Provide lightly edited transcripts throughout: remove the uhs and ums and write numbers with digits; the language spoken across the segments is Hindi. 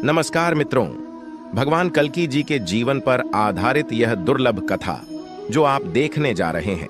नमस्कार मित्रों, भगवान कल्की जी के जीवन पर आधारित यह दुर्लभ कथा जो आप देखने जा रहे हैं,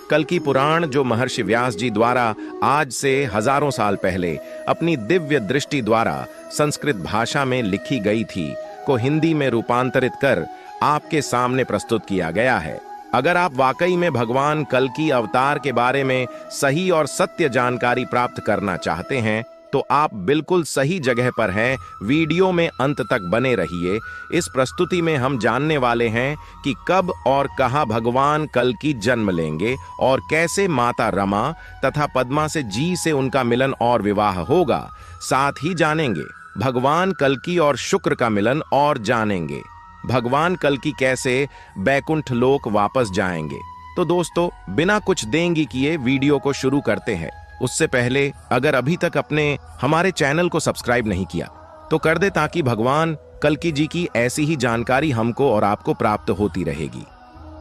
कल्की पुराण, जो महर्षि व्यास जी द्वारा आज से हजारों साल पहले अपनी दिव्य दृष्टि द्वारा संस्कृत भाषा में लिखी गई थी, को हिंदी में रूपांतरित कर आपके सामने प्रस्तुत किया गया है। अगर आप वाकई में भगवान कल्की अवतार के बारे में सही और सत्य जानकारी प्राप्त करना चाहते हैं तो आप बिल्कुल सही जगह पर हैं। वीडियो में अंत तक बने रहिए। इस प्रस्तुति में हम जानने वाले हैं कि कब और कहां भगवान कल्की जन्म लेंगे और कैसे माता रमा तथा पद्मा जी से उनका मिलन और विवाह होगा। साथ ही जानेंगे भगवान कल्की और शुक्र का मिलन और जानेंगे भगवान कल्की कैसे बैकुंठ लोक वापस जाएंगे। तो दोस्तों, बिना कुछ देंगी किए वीडियो को शुरू करते हैं। उससे पहले अगर अभी तक अपने हमारे चैनल को सब्सक्राइब नहीं किया तो कर दे, ताकि भगवान कल्की जी की ऐसी ही जानकारी हमको और आपको प्राप्त होती रहेगी।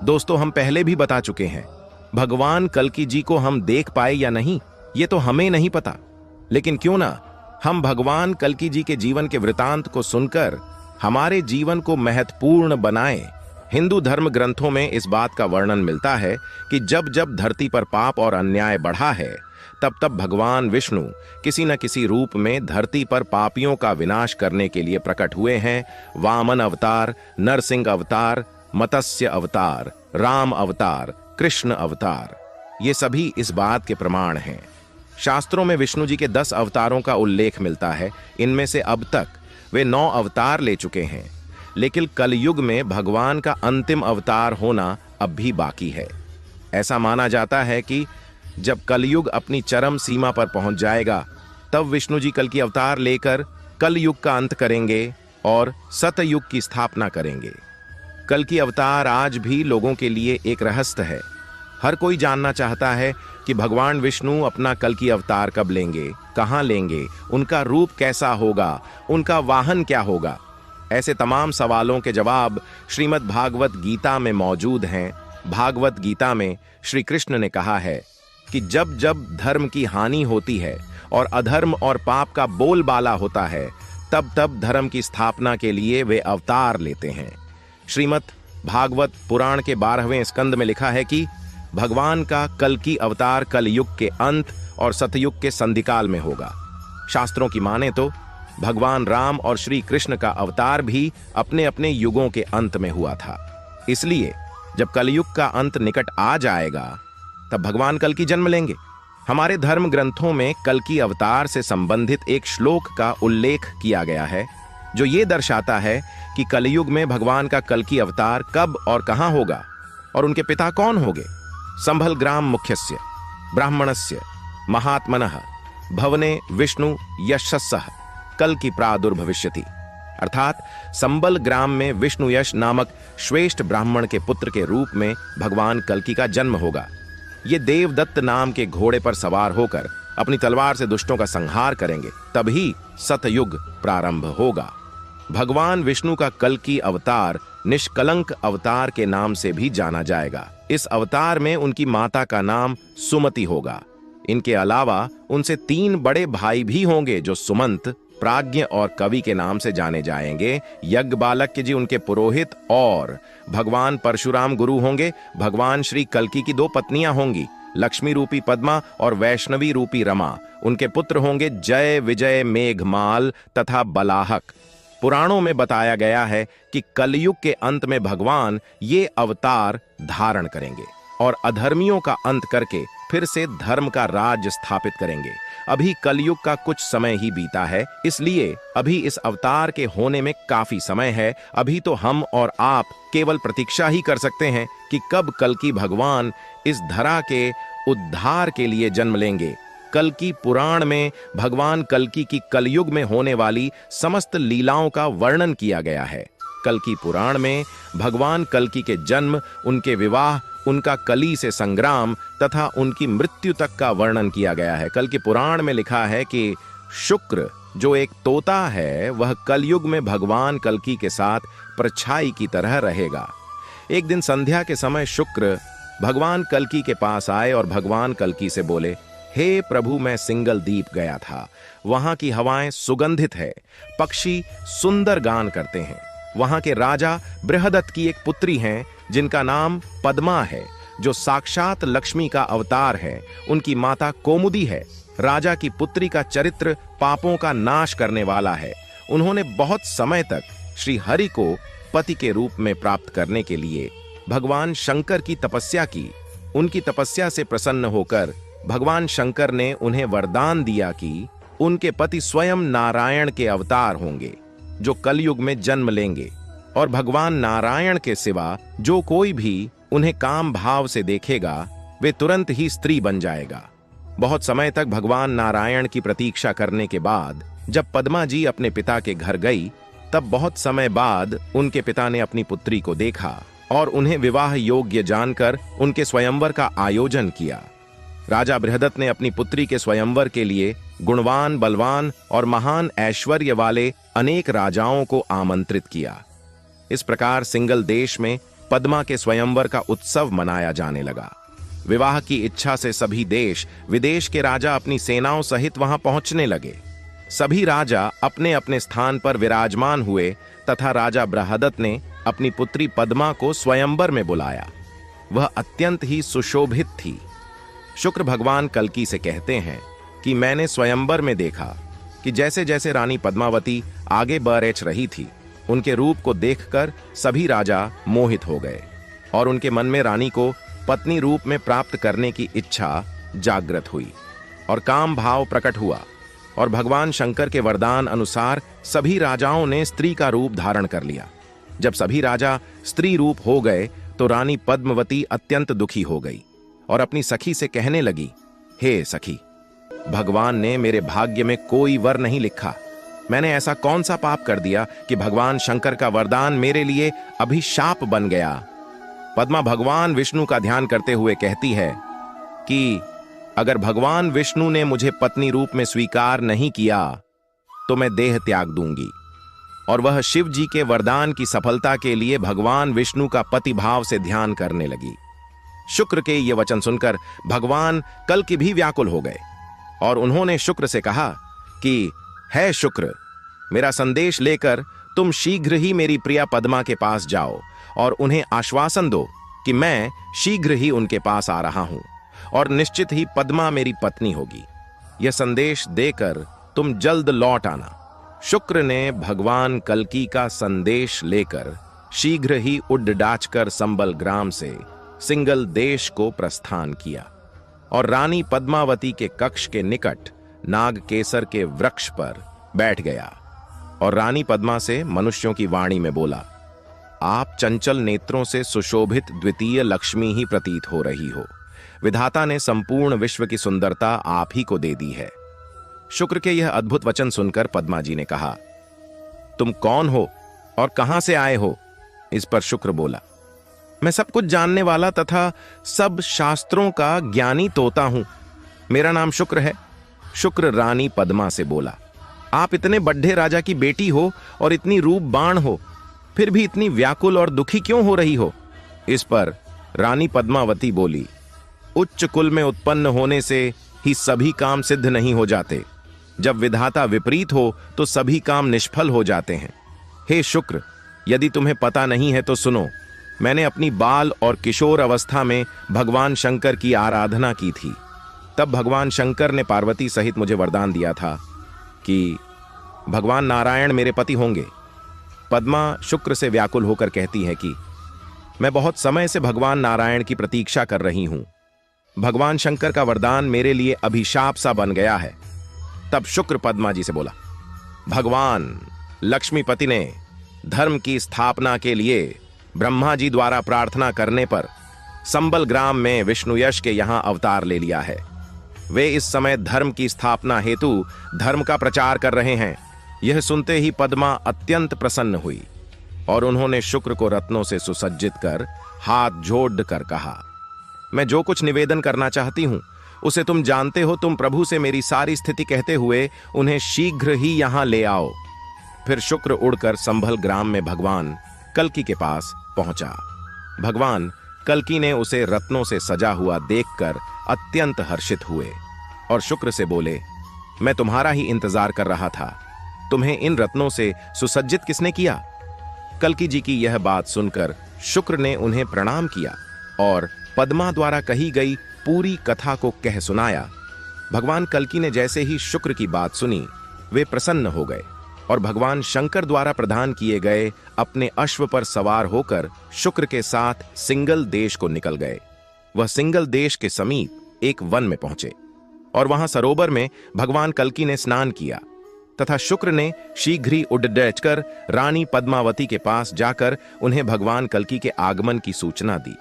दोस्तों, हम पहले भी बता चुके हैं, भगवान कल्की जी को हम देख पाए या नहीं ये तो हमें नहीं पता, लेकिन क्यों ना हम भगवान कल्की जी के जीवन के वृतांत को सुनकर हमारे जीवन को महत्वपूर्ण बनाएं। हिंदू धर्म ग्रंथों में इस बात का वर्णन मिलता है कि जब जब धरती पर पाप और अन्याय बढ़ा है, तब तब भगवान विष्णु किसी न किसी रूप में धरती पर पापियों का विनाश करने के लिए प्रकट हुए हैं। वामन अवतार, नरसिंह अवतार, मत्स्य अवतार, राम अवतार, कृष्ण अवतार, ये सभी इस बात के प्रमाण हैं। शास्त्रों में विष्णु जी के 10 अवतारों का उल्लेख मिलता है। इनमें से अब तक वे 9 अवतार ले चुके हैं, लेकिन कलयुग में भगवान का अंतिम अवतार होना अब भी बाकी है। ऐसा माना जाता है कि जब कलयुग अपनी चरम सीमा पर पहुंच जाएगा, तब विष्णु जी कल्की अवतार लेकर कलयुग का अंत करेंगे और सतयुग की स्थापना करेंगे। कल्की अवतार आज भी लोगों के लिए एक रहस्य है। हर कोई जानना चाहता है कि भगवान विष्णु अपना कल्की अवतार कब लेंगे, कहां लेंगे, उनका रूप कैसा होगा, उनका वाहन क्या होगा। ऐसे तमाम सवालों के जवाब श्रीमद् भागवत गीता में मौजूद हैं। भागवत गीता में श्री कृष्ण ने कहा है कि जब जब धर्म की हानि होती है और अधर्म और पाप का बोलबाला होता है, तब तब धर्म की स्थापना के लिए वे अवतार लेते हैं। श्रीमद् भागवत पुराण के 12वें स्कंद में लिखा है कि भगवान का कल्की अवतार कलयुग के अंत और सतयुग के संधिकाल में होगा। शास्त्रों की माने तो भगवान राम और श्री कृष्ण का अवतार भी अपने अपने युगों के अंत में हुआ था। इसलिए जब कलयुग का अंत निकट आ जाएगा, तब भगवान कल्की जन्म लेंगे। हमारे धर्म ग्रंथों में कल्की अवतार से संबंधित एक श्लोक का उल्लेख किया गया है, जो ये दर्शाता है कि कलयुग में भगवान का कल्की अवतार कब और कहां होगा और उनके पिता कौन होंगे। संभल ग्राम मुख्यस्य ब्राह्मणस्य महात्मनः भवने विष्णु यशस्सः कल्की प्रादुर्भविष्यति। अर्थात संबल ग्राम में विष्णु यश नामक श्रेष्ठ ब्राह्मण के पुत्र के रूप में भगवान कल्की का जन्म होगा। ये देवदत्त नाम के घोड़े पर सवार होकर अपनी तलवार से दुष्टों का संहार करेंगे, तभी सतयुग प्रारंभ होगा। भगवान विष्णु का कल्की अवतार निष्कलंक अवतार के नाम से भी जाना जाएगा। इस अवतार में उनकी माता का नाम सुमति होगा। इनके अलावा उनसे 3 बड़े भाई भी होंगे, जो सुमंत, प्राज्ञ और कवि के नाम से जाने जाएंगे। यज्ञबालक्य जी उनके पुरोहित और भगवान परशुराम गुरु होंगे। भगवान श्री कल्की की 2 पत्नियां होंगी, लक्ष्मी रूपी पद्मा और वैष्णवी रूपी रमा। उनके पुत्र होंगे जय, विजय, मेघमाल तथा बलाहक। पुराणों में बताया गया है कि कलयुग के अंत में भगवान ये अवतार धारण करेंगे और अधर्मियों का अंत करके फिर से धर्म का राज स्थापित करेंगे। अभी कलयुग का कुछ समय ही बीता है, इसलिए अभी इस अवतार के होने में काफी समय है। अभी तो हम और आप केवल प्रतीक्षा ही कर सकते हैं कि कब कल्की भगवान इस धरा के उद्धार के लिए जन्म लेंगे। कल्की पुराण में भगवान कल्की की कलयुग में होने वाली समस्त लीलाओं का वर्णन किया गया है। कल्की पुराण में भगवान कल्की के जन्म, उनके विवाह, उनका कली से संग्राम तथा उनकी मृत्यु तक का वर्णन किया गया है। कल्की पुराण में लिखा है कि शुक्र, जो एक तोता है, वह कलयुग में भगवान कल्की के साथ परछाई की तरह रहेगा। एक दिन संध्या के समय शुक्र भगवान कल्की के पास आए और भगवान कल्की से बोले, हे प्रभु, मैं सिंगल द्वीप गया था। वहां की हवाएं सुगंधित है, पक्षी सुंदर गान करते हैं। वहां के राजा बृहदत्त की एक पुत्री हैं जिनका नाम पद्मा है, जो साक्षात लक्ष्मी का अवतार है। उनकी माता कोमुदी है। राजा की पुत्री का चरित्र पापों का नाश करने वाला है। उन्होंने बहुत समय तक श्री हरि को पति के रूप में प्राप्त करने के लिए भगवान शंकर की तपस्या की। उनकी तपस्या से प्रसन्न होकर भगवान शंकर ने उन्हें वरदान दिया कि उनके पति स्वयं नारायण के अवतार होंगे, जो कलयुग में जन्म लेंगे, और भगवान नारायण के सिवा जो कोई भी उन्हें काम भाव से देखेगा वे तुरंत ही स्त्री बन जाएगा। बहुत समय तक भगवान नारायण की प्रतीक्षा करने के बाद जब पद्मा जी अपने पिता के घर गई, तब बहुत समय बाद उनके पिता ने अपनी पुत्री को देखा और उन्हें विवाह योग्य जानकर उनके स्वयंवर का आयोजन किया। राजा बृहदत्त ने अपनी पुत्री के स्वयंवर के लिए गुणवान, बलवान और महान ऐश्वर्य वाले अनेक राजाओं को आमंत्रित किया। इस प्रकार सिंगल देश में पद्मा के स्वयंवर का उत्सव मनाया जाने लगा। विवाह की इच्छा से सभी देश विदेश के राजा अपनी सेनाओं सहित वहां पहुंचने लगे। सभी राजा अपने अपने स्थान पर विराजमान हुए तथा राजा बृहदत्त ने अपनी पुत्री पद्मा को स्वयंवर में बुलाया। वह अत्यंत ही सुशोभित थी। शुक्र भगवान कल्की से कहते हैं कि मैंने स्वयंवर में देखा कि जैसे जैसे रानी पद्मावती आगे बढ़ रही थी, उनके रूप को देखकर सभी राजा मोहित हो गए और उनके मन में रानी को पत्नी रूप में प्राप्त करने की इच्छा जागृत हुई और काम भाव प्रकट हुआ। और भगवान शंकर के वरदान अनुसार सभी राजाओं ने स्त्री का रूप धारण कर लिया। जब सभी राजा स्त्री रूप हो गए तो रानी पद्मावती अत्यंत दुखी हो गई और अपनी सखी से कहने लगी, हे सखी, भगवान ने मेरे भाग्य में कोई वर नहीं लिखा। मैंने ऐसा कौन सा पाप कर दिया कि भगवान शंकर का वरदान मेरे लिए अभिशाप बन गया। पद्मा भगवान विष्णु का ध्यान करते हुए कहती है कि अगर भगवान विष्णु ने मुझे पत्नी रूप में स्वीकार नहीं किया तो मैं देह त्याग दूंगी। और वह शिव जी के वरदान की सफलता के लिए भगवान विष्णु का पति भाव से ध्यान करने लगी। शुक्र के ये वचन सुनकर भगवान कल्कि भी व्याकुल हो गए और उन्होंने शुक्र से कहा कि है शुक्र, मेरा संदेश लेकर तुम शीघ्र ही मेरी प्रिया पद्मा के पास जाओ और उन्हें आश्वासन दो कि मैं शीघ्र ही उनके पास आ रहा हूं और निश्चित ही पद्मा मेरी पत्नी होगी। यह संदेश देकर तुम जल्द लौट आना। शुक्र ने भगवान कल्कि का संदेश लेकर शीघ्र ही उड्डाच कर संबल ग्राम से सिंगल देश को प्रस्थान किया और रानी पद्मावती के कक्ष के निकट नागकेसर के वृक्ष पर बैठ गया और रानी पद्मा से मनुष्यों की वाणी में बोला, आप चंचल नेत्रों से सुशोभित द्वितीय लक्ष्मी ही प्रतीत हो रही हो। विधाता ने संपूर्ण विश्व की सुंदरता आप ही को दे दी है। शुक्र के यह अद्भुत वचन सुनकर पद्मा जी ने कहा, तुम कौन हो और कहां से आए हो? इस पर शुक्र बोला, मैं सब कुछ जानने वाला तथा सब शास्त्रों का ज्ञानी तोता हूं। मेरा नाम शुक्र है। शुक्र रानी पद्मा से बोला, आप इतने बड्ढे राजा की बेटी हो और इतनी रूपबाण हो, फिर भी इतनी व्याकुल और दुखी क्यों हो रही हो? इस पर रानी पद्मावती बोली, उच्च कुल में उत्पन्न होने से ही सभी काम सिद्ध नहीं हो जाते। जब विधाता विपरीत हो तो सभी काम निष्फल हो जाते हैं। हे शुक्र, यदि तुम्हें पता नहीं है तो सुनो। मैंने अपनी बाल और किशोर अवस्था में भगवान शंकर की आराधना की थी। तब भगवान शंकर ने पार्वती सहित मुझे वरदान दिया था कि भगवान नारायण मेरे पति होंगे। पद्मा शुक्र से व्याकुल होकर कहती है कि मैं बहुत समय से भगवान नारायण की प्रतीक्षा कर रही हूं। भगवान शंकर का वरदान मेरे लिए अभिशाप सा बन गया है। तब शुक्र पद्मा जी से बोला, भगवान लक्ष्मीपति ने धर्म की स्थापना के लिए ब्रह्मा जी द्वारा प्रार्थना करने पर संबल ग्राम में विष्णु यश के यहां अवतार ले लिया है। वे इस समय धर्म की स्थापना हेतु धर्म का प्रचार कर रहे हैं। यह सुनते ही पद्मा अत्यंत प्रसन्न हुई और उन्होंने शुक्र को रत्नों से सुसज्जित कर हाथ जोड़ कर कहा, मैं जो कुछ निवेदन करना चाहती हूं उसे तुम जानते हो। तुम प्रभु से मेरी सारी स्थिति कहते हुए उन्हें शीघ्र ही यहां ले आओ। फिर शुक्र उड़कर संभल ग्राम में भगवान कल्कि के पास पहुंचा। भगवान कल्कि ने उसे रत्नों से सजा हुआ देखकर अत्यंत हर्षित हुए और शुक्र से बोले, मैं तुम्हारा ही इंतजार कर रहा था। तुम्हें इन रत्नों से सुसज्जित किसने किया? कल्की जी की यह बात सुनकर शुक्र ने उन्हें प्रणाम किया और पद्मा द्वारा कही गई पूरी कथा को कह सुनाया। भगवान कल्की ने जैसे ही शुक्र की बात सुनी, वे प्रसन्न हो गए और भगवान शंकर द्वारा प्रदान किए गए अपने अश्व पर सवार होकर शुक्र के साथ सिंगल देश को निकल गए। वह सिंगल देश के समीप एक वन में पहुंचे और वहां सरोवर में भगवान कल्की ने स्नान किया तथा शुक्र ने शीघ्र ही उड़ कर रानी पद्मावती के पास जाकर उन्हें भगवान कल्की के आगमन की सूचना दी।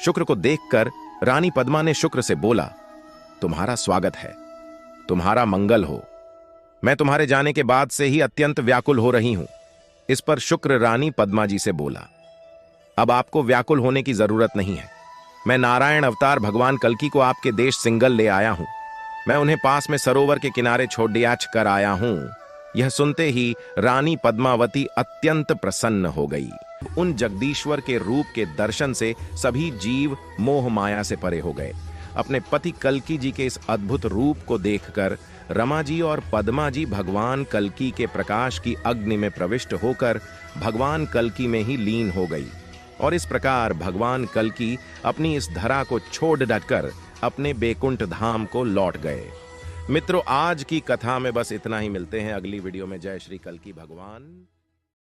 शुक्र को देखकर रानी पद्मा ने शुक्र से बोला, तुम्हारा स्वागत है, तुम्हारा मंगल हो। मैं तुम्हारे जाने के बाद से ही अत्यंत व्याकुल हो रही हूं। इस पर शुक्र रानी पद्मा जी से बोला, अब आपको व्याकुल होने की जरूरत नहीं है। मैं नारायण अवतार भगवान कल्की को आपके देश सिंगल ले आया हूं। मैं उन्हें पास में सरोवर के किनारे छोड़ दिया कर आया हूं। यह सुनते ही रानी पद्मावती अत्यंत प्रसन्न हो गई। उन जगदीश्वर के रूप के दर्शन से सभी जीव मोह माया से परे हो गए। अपने पति कल्की जी के इस अद्भुत रूप को देखकर रमा जी और पद्मा जी भगवान कल्की के प्रकाश की अग्नि में प्रविष्ट होकर भगवान कल्की में ही लीन हो गई और इस प्रकार भगवान कल्की अपनी इस धरा को छोड़ डटकर अपने बैकुंठ धाम को लौट गए। मित्रों, आज की कथा में बस इतना ही। मिलते हैं अगली वीडियो में। जय श्री कल्की भगवान।